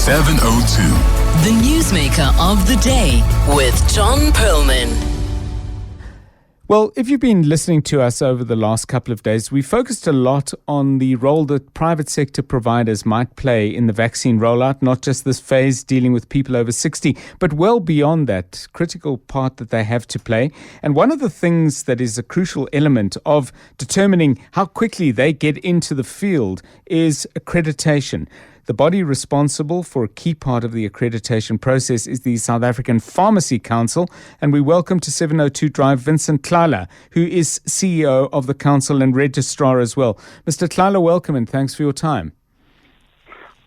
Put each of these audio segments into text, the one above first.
702. The Newsmaker of the Day with John Perlman. Well, if you've been listening to us over the last couple of days, we focused a lot on the role that private sector providers might play in the vaccine rollout, not just this phase dealing with people over 60, but well beyond that critical part that they have to play. And one of the things that is a crucial element of determining how quickly they get into the field is accreditation. The body responsible for a key part of the accreditation process is the South African Pharmacy Council, and we welcome to 702 Drive Vincent Tlala, who is CEO of the council and registrar as well. Mr. Tlala, welcome and thanks for your time.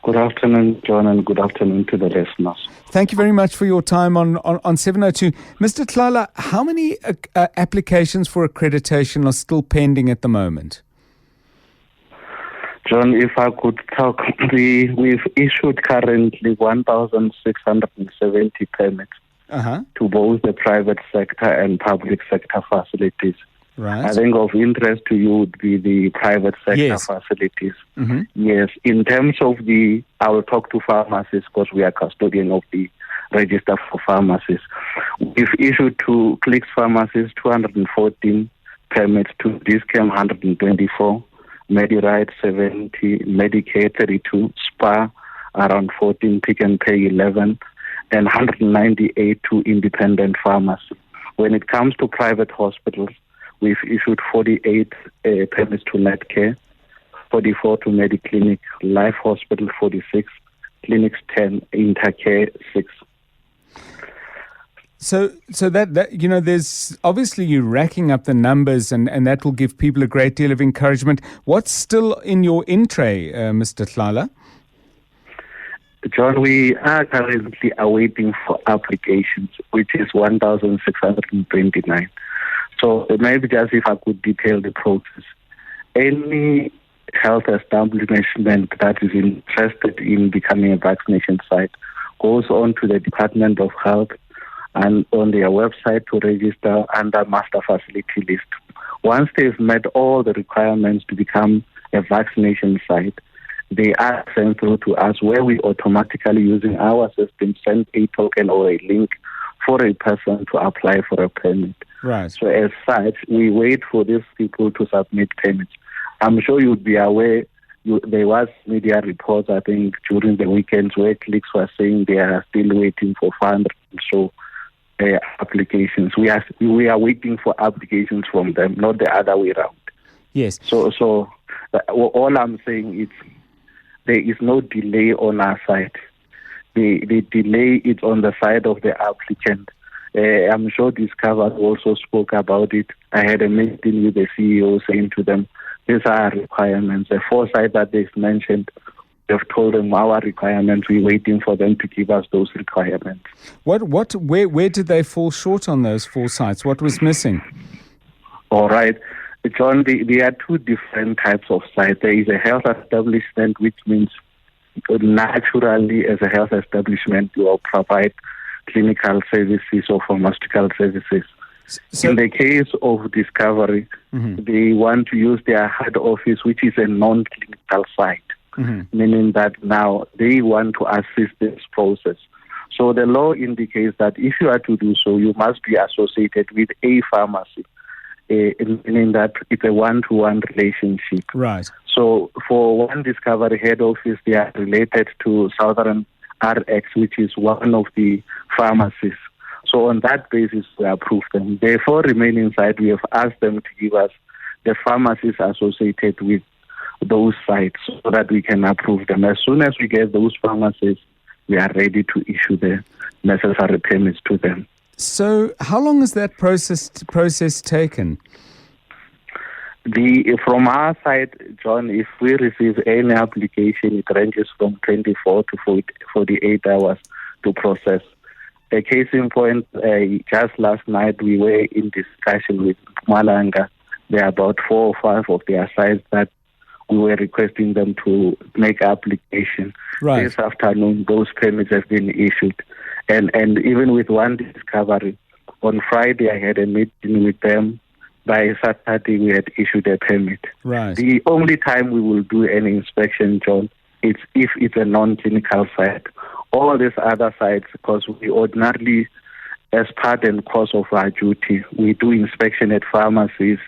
Good afternoon, John, and good afternoon to the listeners. Thank you very much for your time on 702. Mr. Tlala, how many applications for accreditation are still pending at the moment? John, if I could talk, we've issued currently 1,670 permits to both the private sector and public sector facilities. Right. I think of interest to you would be the private sector facilities. Mm-hmm. Yes, in terms of I will talk to pharmacies because we are custodian of the register for pharmacies. We've issued to Clicks Pharmacies 214 permits, to Dis-Chem 124, MediRite 70, Medicare 32, SPA around 14, Pick and Pay 11, and 198 to independent pharmacy. When it comes to private hospitals, we've issued 48 permits to Netcare, 44 to Mediclinic, Life Hospital 46, Clinics 10, Intercare 6. So that there's obviously you racking up the numbers and that will give people a great deal of encouragement. What's still in your in-tray, Mr. Tlala? John, we are currently awaiting for applications, which is 1,629. So maybe just if I could detail the process. Any health establishment that is interested in becoming a vaccination site goes on to the Department of Health and on their website to register under master facility list. Once they've met all the requirements to become a vaccination site, they are sent through to us, where we automatically, using our system, send a token or a link for a person to apply for a permit. Right. So as such, we wait for these people to submit permits. I'm sure you'd be aware, there was media reports, I think, during the weekends where Clicks were saying they are still waiting for 500 or so applications. We are waiting for applications from them, not the other way around. Yes. So all I'm saying is there is no delay on our side. The delay is on the side of the applicant. I'm sure Discover also spoke about it. I had a meeting with the CEO saying to them, these are our requirements. The foresight that they've mentioned, they've told them our requirements. We're waiting for them to give us those requirements. Where did they fall short on those foresights? What was missing? All right. John, there are two different types of sites. There is a health establishment, which means naturally as a health establishment you will provide clinical services or pharmaceutical services. So, in the case of Discovery, they want to use their head office, which is a non-clinical site. Meaning that now they want to assist this process. So the law indicates that if you are to do so, you must be associated with a pharmacy, meaning that it's a one-to-one relationship. Right. So for one Discovery head office, they are related to Southern RX, which is one of the pharmacies. So on that basis, we approve them. The four remaining sites, we have asked them to give us the pharmacies associated with those sites so that we can approve them. As soon as we get those pharmacies, we are ready to issue the necessary permits to them. So how long has that process taken? From our side, John, if we receive any application, it ranges from 24 to 48 hours to process. A case in point, just last night we were in discussion with Mpumalanga. There are about 4 or 5 of their sites that we were requesting them to make application. Right. This afternoon, those permits have been issued. And even with one Discovery, on Friday I had a meeting with them. By Saturday, we had issued a permit. Right. The only time we will do any inspection, John, is if it's a non-clinical site all these other sites, because we ordinarily, as part and course of our duty, we do inspection at pharmacies,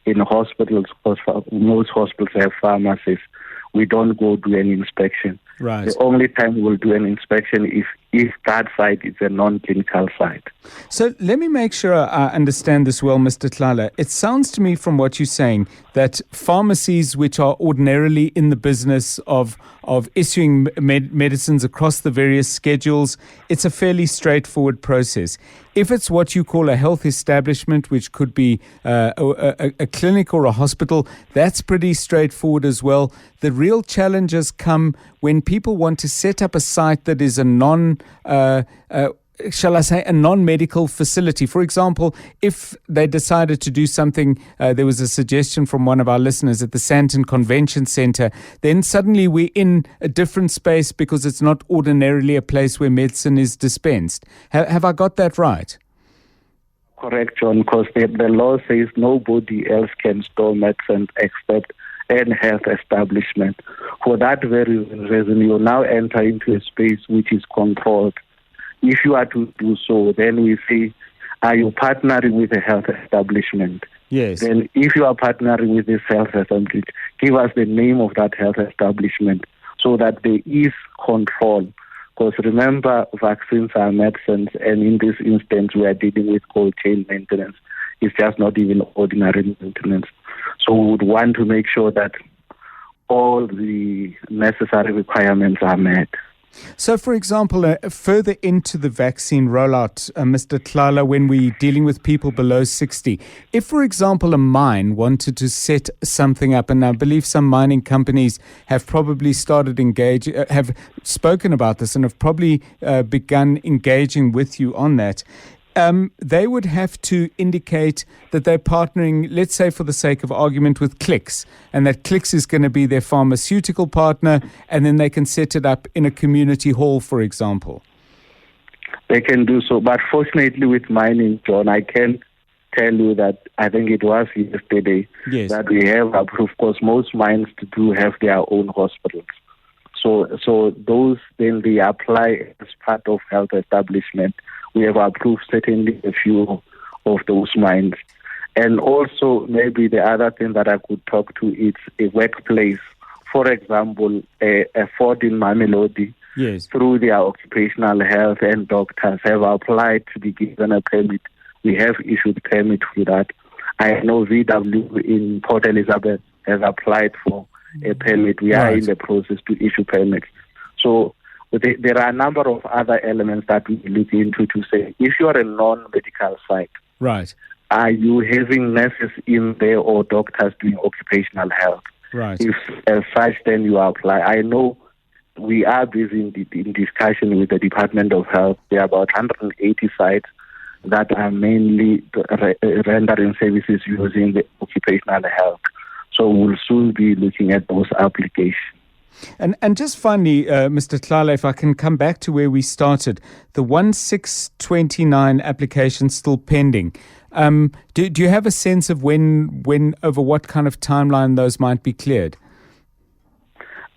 in hospitals, because most hospitals have pharmacies. We don't go do an inspection. Right. The only time we'll do an inspection if that site is a non-clinical site. So let me make sure I understand this well, Mr. Tlala. It sounds to me from what you're saying that pharmacies which are ordinarily in the business of issuing medicines across the various schedules, it's a fairly straightforward process. If it's what you call a health establishment, which could be a clinic or a hospital, that's pretty straightforward as well. The real challenges come when people want to set up a site that is a non-medical facility. For example, if they decided to do something, there was a suggestion from one of our listeners at the Sandton Convention Centre, then suddenly we're in a different space because it's not ordinarily a place where medicine is dispensed. Have I got that right? Correct, John, because the law says nobody else can store medicine except an health establishment. For that very reason, you now enter into a space which is controlled. If you are to do so, then we say, are you partnering with a health establishment? Yes. Then if you are partnering with this health establishment, give us the name of that health establishment so that there is control. Because remember, vaccines are medicines, and in this instance, we are dealing with cold chain maintenance. It's just not even ordinary maintenance. So we would want to make sure that all the necessary requirements are met. So, for example, further into the vaccine rollout, Mr. Tlala, when we're dealing with people below 60, if, for example, a mine wanted to set something up, and I believe some mining companies have probably have spoken about this and have probably begun engaging with you on that, they would have to indicate that they're partnering, let's say for the sake of argument, with Clicks, and that Clicks is going to be their pharmaceutical partner, and then they can set it up in a community hall, for example. They can do so, but fortunately with mining, John, I can tell you that I think it was yesterday that we have approved, because most mines do have their own hospitals. So those, then they apply as part of health establishment. We have approved certainly a few of those mines. And also maybe the other thing that I could talk to is a workplace. For example, a Ford in Mamelodi, through their occupational health and doctors have applied to be given a permit. We have issued permit for that. I know VW in Port Elizabeth has applied for a permit. We are in the process to issue permits. So there are a number of other elements that we look into to say, if you are a non-medical site, are you having nurses in there or doctors doing occupational health? If as such, then you apply. I know we are busy in discussion with the Department of Health. There are about 180 sites that are mainly rendering services using the occupational health. So we'll soon be looking at those applications. And just finally, Mr. Tlala, if I can come back to where we started, the 1629 application still pending. Do you have a sense of when over what kind of timeline those might be cleared?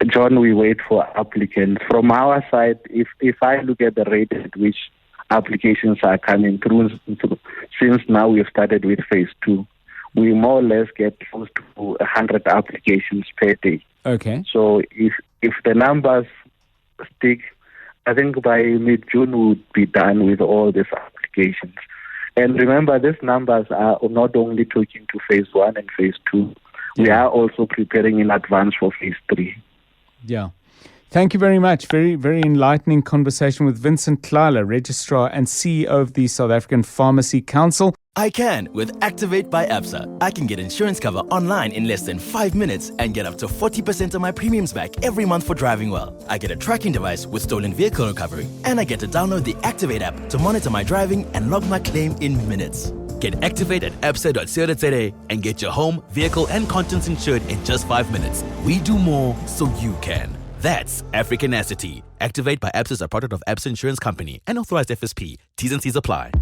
John, we wait for applicants. From our side, if I look at the rate at which applications are coming through, since now we've started with phase 2, we more or less get close to 100 applications per day. Okay. So if the numbers stick, I think by mid-June we would be done with all these applications. And remember, these numbers are not only talking to phase 1 and phase 2. We are also preparing in advance for phase 3. Yeah. Thank you very much. Very, very enlightening conversation with Vincent Tlala, Registrar and CEO of the South African Pharmacy Council. I can with Activate by Absa. I can get insurance cover online in less than 5 minutes and get up to 40% of my premiums back every month for driving well. I get a tracking device with stolen vehicle recovery, and I get to download the Activate app to monitor my driving and log my claim in minutes. Get Activate at absa.co.za and get your home, vehicle and contents insured in just 5 minutes. We do more so you can. That's Africanacity. Activate by Absa is a product of Absa Insurance Company and authorized FSP. T's and C's apply.